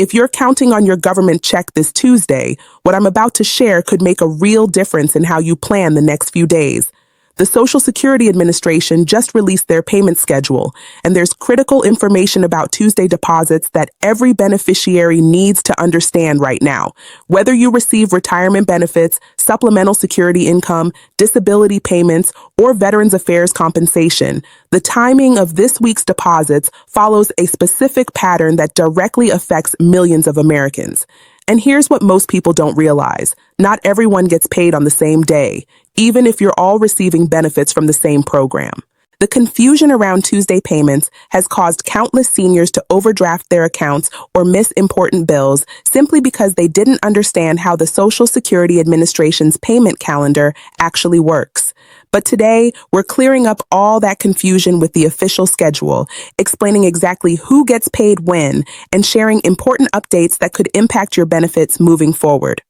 If you're counting on your government check this Tuesday, what I'm about to share could make a real difference in how you plan the next few days. The Social Security Administration just released their payment schedule, and there's critical information about Tuesday deposits that every beneficiary needs to understand right now. Whether you receive retirement benefits, supplemental security income, disability payments, or Veterans Affairs compensation, the timing of this week's deposits follows a specific pattern that directly affects millions of Americans. And here's what most people don't realize. Not everyone gets paid on the same day, even if you're all receiving benefits from the same program. The confusion around Tuesday payments has caused countless seniors to overdraft their accounts or miss important bills simply because they didn't understand how the Social Security Administration's payment calendar actually works. But today, we're clearing up all that confusion with the official schedule, explaining exactly who gets paid when, and sharing important updates that could impact your benefits moving forward.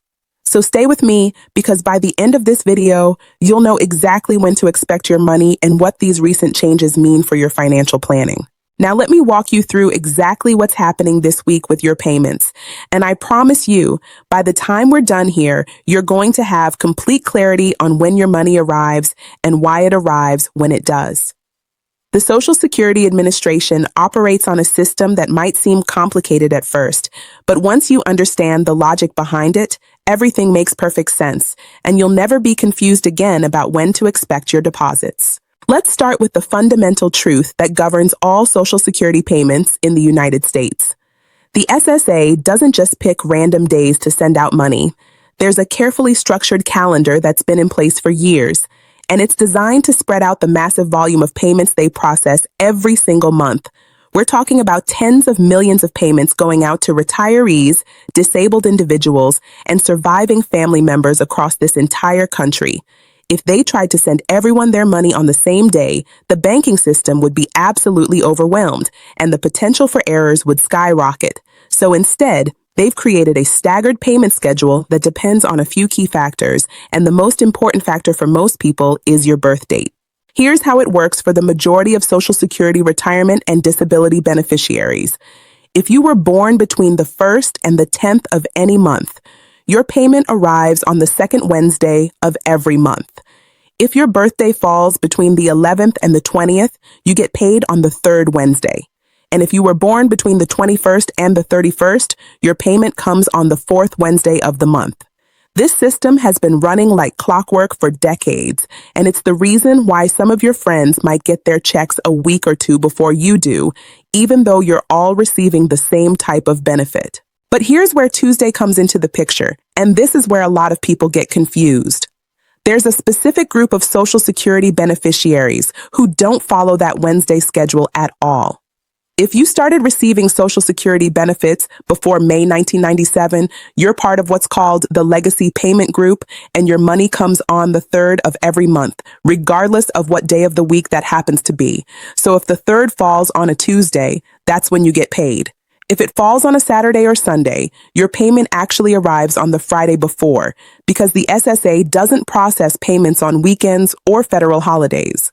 So stay with me, because by the end of this video, you'll know exactly when to expect your money and what these recent changes mean for your financial planning. Now let me walk you through exactly what's happening this week with your payments. And I promise you, by the time we're done here, you're going to have complete clarity on when your money arrives and why it arrives when it does. The Social Security Administration operates on a system that might seem complicated at first, but once you understand the logic behind it, everything makes perfect sense, and you'll never be confused again about when to expect your deposits. Let's start with the fundamental truth that governs all Social Security payments in the United States. The SSA doesn't just pick random days to send out money. There's a carefully structured calendar that's been in place for years, and it's designed to spread out the massive volume of payments they process every single month. We're talking about tens of millions of payments going out to retirees, disabled individuals, and surviving family members across this entire country. If they tried to send everyone their money on the same day, the banking system would be absolutely overwhelmed, and the potential for errors would skyrocket. So instead, they've created a staggered payment schedule that depends on a few key factors, and the most important factor for most people is your birth date. Here's how it works for the majority of Social Security retirement and disability beneficiaries. If you were born between the 1st and the 10th of any month, your payment arrives on the second Wednesday of every month. If your birthday falls between the 11th and the 20th, you get paid on the third Wednesday. And if you were born between the 21st and the 31st, your payment comes on the fourth Wednesday of the month. This system has been running like clockwork for decades, and it's the reason why some of your friends might get their checks a week or two before you do, even though you're all receiving the same type of benefit. But here's where Tuesday comes into the picture, and this is where a lot of people get confused. There's a specific group of Social Security beneficiaries who don't follow that Wednesday schedule at all. If you started receiving Social Security benefits before May 1997, you're part of what's called the Legacy Payment Group, and your money comes on the third of every month, regardless of what day of the week that happens to be. So if the third falls on a Tuesday, that's when you get paid. If it falls on a Saturday or Sunday, your payment actually arrives on the Friday before, because the SSA doesn't process payments on weekends or federal holidays.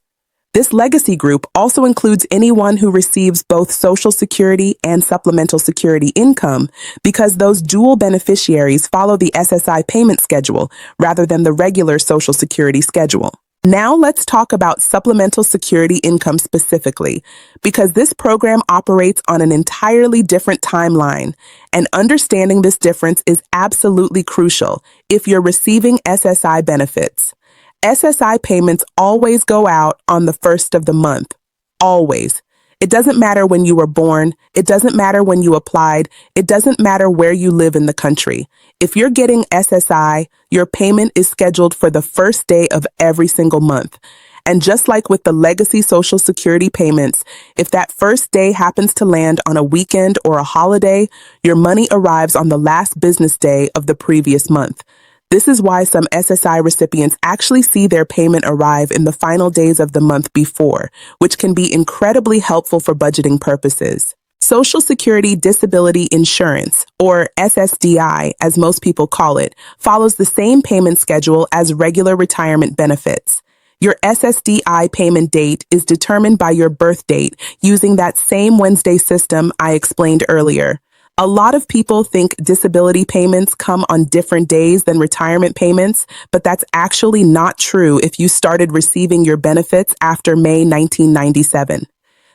This legacy group also includes anyone who receives both Social Security and supplemental security income, because those dual beneficiaries follow the SSI payment schedule rather than the regular Social Security schedule. Now let's talk about supplemental security income specifically, because this program operates on an entirely different timeline, and understanding this difference is absolutely crucial if you're receiving SSI benefits. SSI payments always go out on the first of the month. Always. It doesn't matter when you were born. It doesn't matter when you applied. It doesn't matter where you live in the country. If you're getting SSI, your payment is scheduled for the first day of every single month. And just like with the legacy Social Security payments, if that first day happens to land on a weekend or a holiday, your money arrives on the last business day of the previous month. This is why some SSI recipients actually see their payment arrive in the final days of the month before, which can be incredibly helpful for budgeting purposes. Social Security Disability Insurance, or SSDI as most people call it, follows the same payment schedule as regular retirement benefits. Your SSDI payment date is determined by your birth date using that same Wednesday system I explained earlier. A lot of people think disability payments come on different days than retirement payments, but that's actually not true if you started receiving your benefits after May 1997.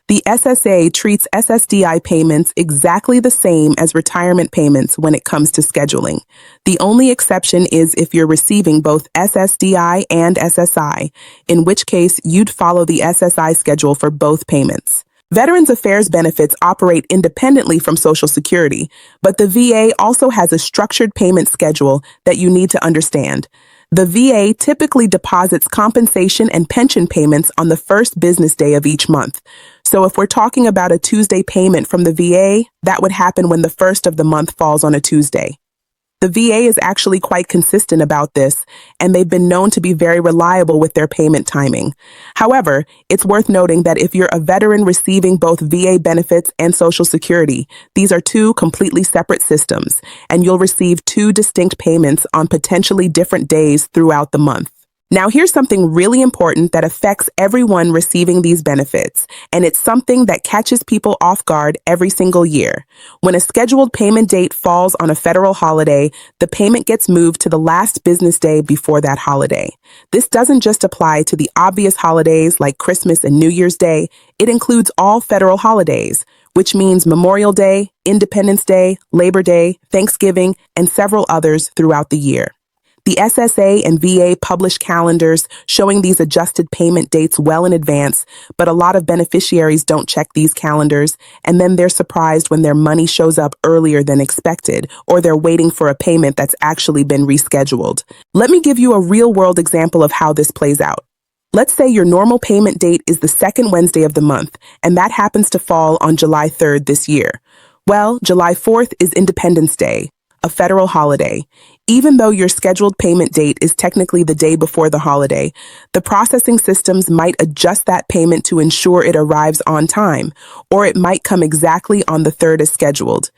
The SSA treats SSDI payments exactly the same as retirement payments when it comes to scheduling. The only exception is if you're receiving both SSDI and SSI, in which case you'd follow the SSI schedule for both payments. Veterans Affairs benefits operate independently from Social Security, but the VA also has a structured payment schedule that you need to understand. The VA typically deposits compensation and pension payments on the first business day of each month. So if we're talking about a Tuesday payment from the VA, that would happen when the first of the month falls on a Tuesday. The VA is actually quite consistent about this, and they've been known to be very reliable with their payment timing. However, it's worth noting that if you're a veteran receiving both VA benefits and Social Security, these are two completely separate systems, and you'll receive two distinct payments on potentially different days throughout the month. Now, here's something really important that affects everyone receiving these benefits, and it's something that catches people off guard every single year. When a scheduled payment date falls on a federal holiday, the payment gets moved to the last business day before that holiday. This doesn't just apply to the obvious holidays like Christmas and New Year's Day, it includes all federal holidays, which means Memorial Day, Independence Day, Labor Day, Thanksgiving, and several others throughout the year. The SSA and VA publish calendars showing these adjusted payment dates well in advance, but a lot of beneficiaries don't check these calendars, and then they're surprised when their money shows up earlier than expected, or they're waiting for a payment that's actually been rescheduled. Let me give you a real-world example of how this plays out. Let's say your normal payment date is the second Wednesday of the month, and that happens to fall on July 3rd this year. Well, July 4th is Independence Day, a federal holiday. Even though your scheduled payment date is technically the day before the holiday, the processing systems might adjust that payment to ensure it arrives on time, or it might come exactly on the 3rd as scheduled.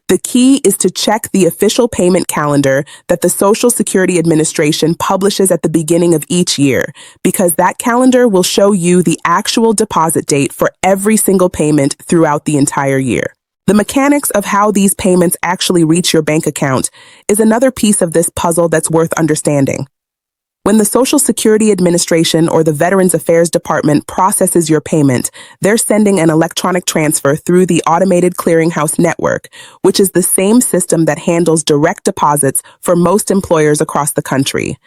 The key is to check the official payment calendar that the Social Security Administration publishes at the beginning of each year, because that calendar will show you the actual deposit date for every single payment throughout the entire year. The mechanics of how these payments actually reach your bank account is another piece of this puzzle that's worth understanding. When the Social Security Administration or the Veterans Affairs Department processes your payment, they're sending an electronic transfer through the Automated Clearinghouse Network, which is the same system that handles direct deposits for most employers across the country.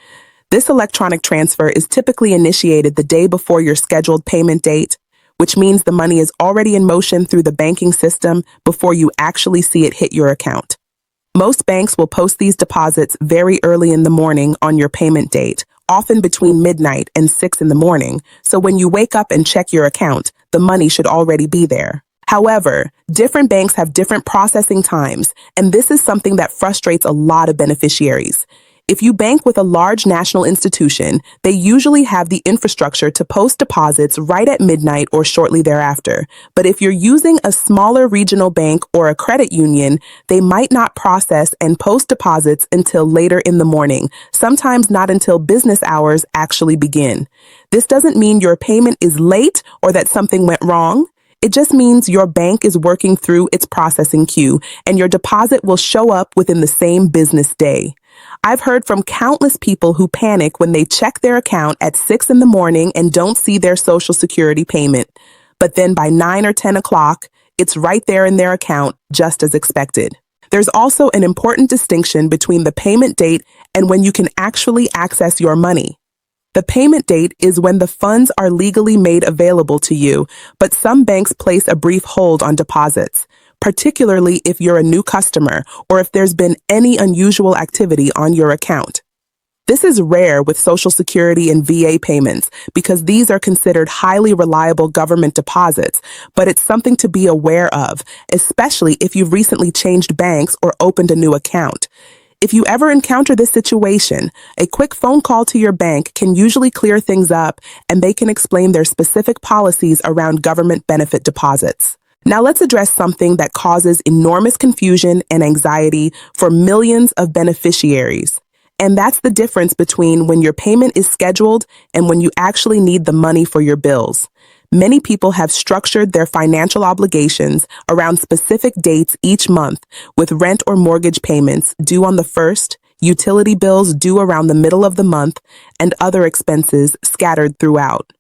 This electronic transfer is typically initiated the day before your scheduled payment date, which means the money is already in motion through the banking system before you actually see it hit your account. Most banks will post these deposits very early in the morning on your payment date, often between midnight and 6 in the morning, so when you wake up and check your account, the money should already be there. However, different banks have different processing times, and this is something that frustrates a lot of beneficiaries. If you bank with a large national institution, they usually have the infrastructure to post deposits right at midnight or shortly thereafter. But if you're using a smaller regional bank or a credit union, they might not process and post deposits until later in the morning, sometimes not until business hours actually begin. This doesn't mean your payment is late or that something went wrong. It just means your bank is working through its processing queue, and your deposit will show up within the same business day. I've heard from countless people who panic when they check their account at 6 in the morning and don't see their Social Security payment. But then by 9 or 10 o'clock, it's right there in their account, just as expected. There's also an important distinction between the payment date and when you can actually access your money. The payment date is when the funds are legally made available to you, but some banks place a brief hold on deposits, particularly if you're a new customer or if there's been any unusual activity on your account. This is rare with Social Security and VA payments because these are considered highly reliable government deposits, but it's something to be aware of, especially if you've recently changed banks or opened a new account. If you ever encounter this situation, a quick phone call to your bank can usually clear things up, and they can explain their specific policies around government benefit deposits. Now let's address something that causes enormous confusion and anxiety for millions of beneficiaries. And that's the difference between when your payment is scheduled and when you actually need the money for your bills. Many people have structured their financial obligations around specific dates each month, with rent or mortgage payments due on the 1st, utility bills due around the middle of the month, and other expenses scattered throughout.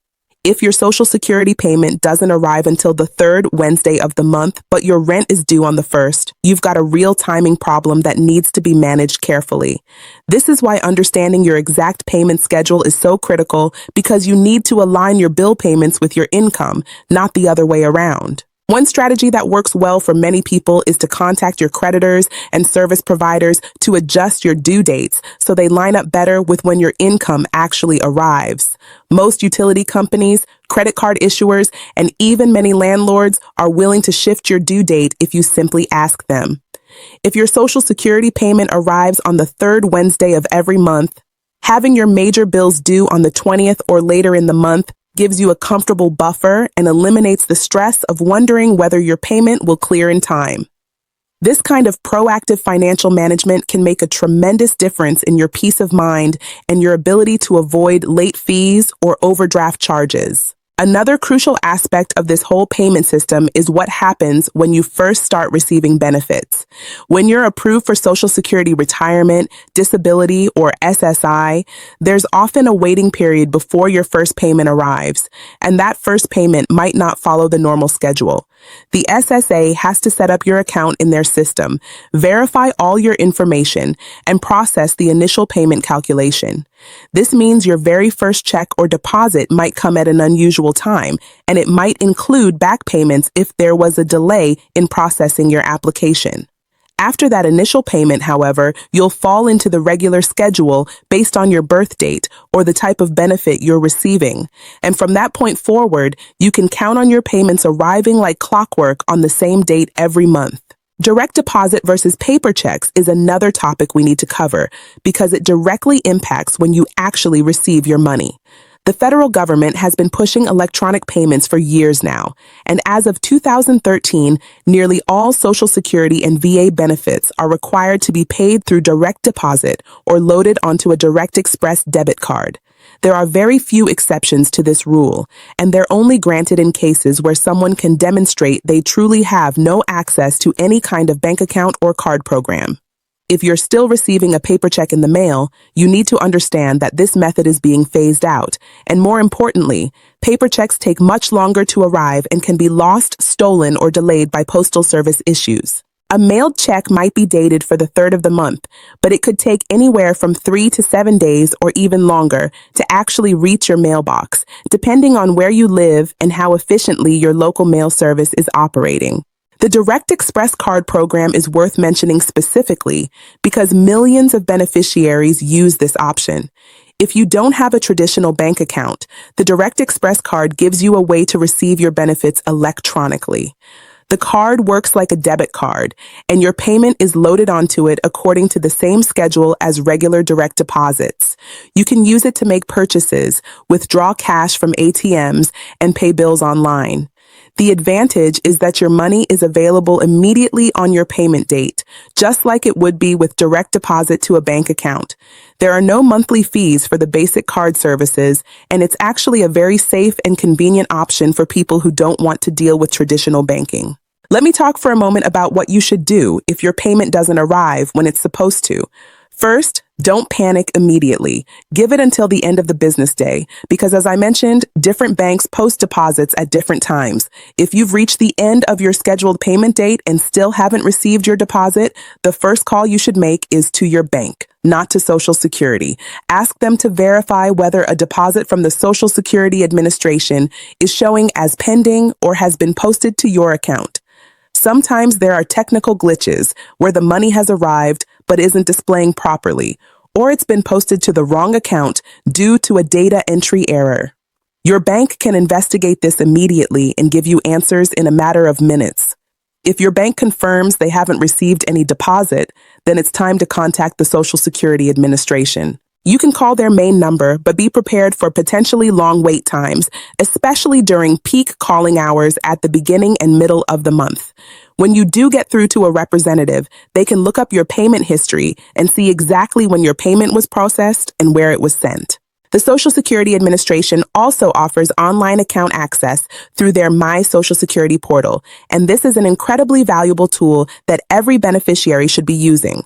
If your Social Security payment doesn't arrive until the 3rd Wednesday of the month, but your rent is due on the 1st, you've got a real timing problem that needs to be managed carefully. This is why understanding your exact payment schedule is so critical, because you need to align your bill payments with your income, not the other way around. One strategy that works well for many people is to contact your creditors and service providers to adjust your due dates so they line up better with when your income actually arrives. Most utility companies, credit card issuers, and even many landlords are willing to shift your due date if you simply ask them. If your Social Security payment arrives on the 3rd Wednesday of every month, having your major bills due on the 20th or later in the month gives you a comfortable buffer and eliminates the stress of wondering whether your payment will clear in time. This kind of proactive financial management can make a tremendous difference in your peace of mind and your ability to avoid late fees or overdraft charges. Another crucial aspect of this whole payment system is what happens when you first start receiving benefits. When you're approved for Social Security retirement, disability, or SSI, there's often a waiting period before your first payment arrives, and that first payment might not follow the normal schedule. The SSA has to set up your account in their system, verify all your information, and process the initial payment calculation. This means your very first check or deposit might come at an unusual time, and it might include back payments if there was a delay in processing your application. After that initial payment, however, you'll fall into the regular schedule based on your birth date or the type of benefit you're receiving. And from that point forward, you can count on your payments arriving like clockwork on the same date every month. Direct deposit versus paper checks is another topic we need to cover because it directly impacts when you actually receive your money. The federal government has been pushing electronic payments for years now, and as of 2013, nearly all Social Security and VA benefits are required to be paid through direct deposit or loaded onto a Direct Express debit card. There are very few exceptions to this rule, and they're only granted in cases where someone can demonstrate they truly have no access to any kind of bank account or card program. If you're still receiving a paper check in the mail, you need to understand that this method is being phased out, and more importantly, paper checks take much longer to arrive and can be lost, stolen, or delayed by Postal Service issues. A mailed check might be dated for the 3rd of the month, but it could take anywhere from 3 to 7 days or even longer to actually reach your mailbox, depending on where you live and how efficiently your local mail service is operating. The Direct Express card program is worth mentioning specifically because millions of beneficiaries use this option. If you don't have a traditional bank account, the Direct Express card gives you a way to receive your benefits electronically. The card works like a debit card, and your payment is loaded onto it according to the same schedule as regular direct deposits. You can use it to make purchases, withdraw cash from ATMs, and pay bills online. The advantage is that your money is available immediately on your payment date, just like it would be with direct deposit to a bank account. There are no monthly fees for the basic card services, and it's actually a very safe and convenient option for people who don't want to deal with traditional banking. Let me talk for a moment about what you should do if your payment doesn't arrive when it's supposed to. First, don't panic immediately. Give it until the end of the business day, because as I mentioned, different banks post deposits at different times. If you've reached the end of your scheduled payment date and still haven't received your deposit, the first call you should make is to your bank, not to Social Security. Ask them to verify whether a deposit from the Social Security Administration is showing as pending or has been posted to your account. Sometimes there are technical glitches where the money has arrived but isn't displaying properly, or it's been posted to the wrong account due to a data entry error. Your bank can investigate this immediately and give you answers in a matter of minutes. If your bank confirms they haven't received any deposit, then it's time to contact the Social Security Administration. You can call their main number, but be prepared for potentially long wait times, especially during peak calling hours at the beginning and middle of the month. When you do get through to a representative, they can look up your payment history and see exactly when your payment was processed and where it was sent. The Social Security Administration also offers online account access through their My Social Security portal, and this is an incredibly valuable tool that every beneficiary should be using.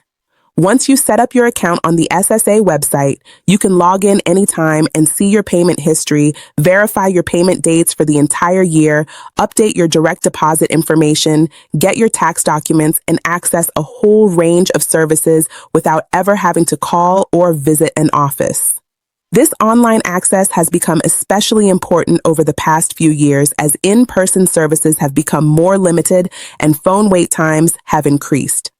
Once you set up your account on the SSA website, you can log in anytime and see your payment history, verify your payment dates for the entire year, update your direct deposit information, get your tax documents, and access a whole range of services without ever having to call or visit an office. This online access has become especially important over the past few years as in-person services have become more limited and phone wait times have increased.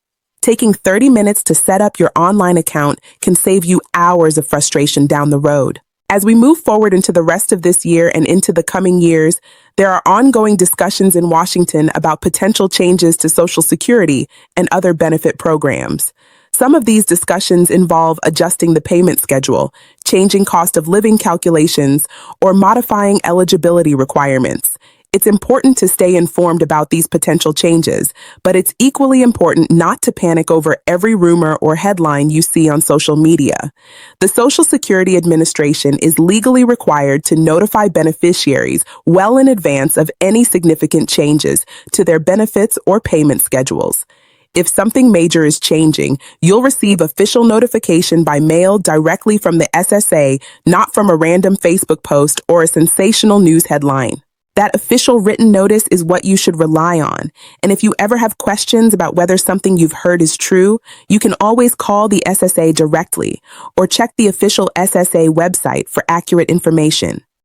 Taking 30 minutes to set up your online account can save you hours of frustration down the road. As we move forward into the rest of this year and into the coming years, there are ongoing discussions in Washington about potential changes to Social Security and other benefit programs. Some of these discussions involve adjusting the payment schedule, changing cost of living calculations, or modifying eligibility requirements. It's important to stay informed about these potential changes, but it's equally important not to panic over every rumor or headline you see on social media. The Social Security Administration is legally required to notify beneficiaries well in advance of any significant changes to their benefits or payment schedules. If something major is changing, you'll receive official notification by mail directly from the SSA, not from a random Facebook post or a sensational news headline. That official written notice is what you should rely on. And if you ever have questions about whether something you've heard is true, you can always call the SSA directly or check the official SSA website for accurate information.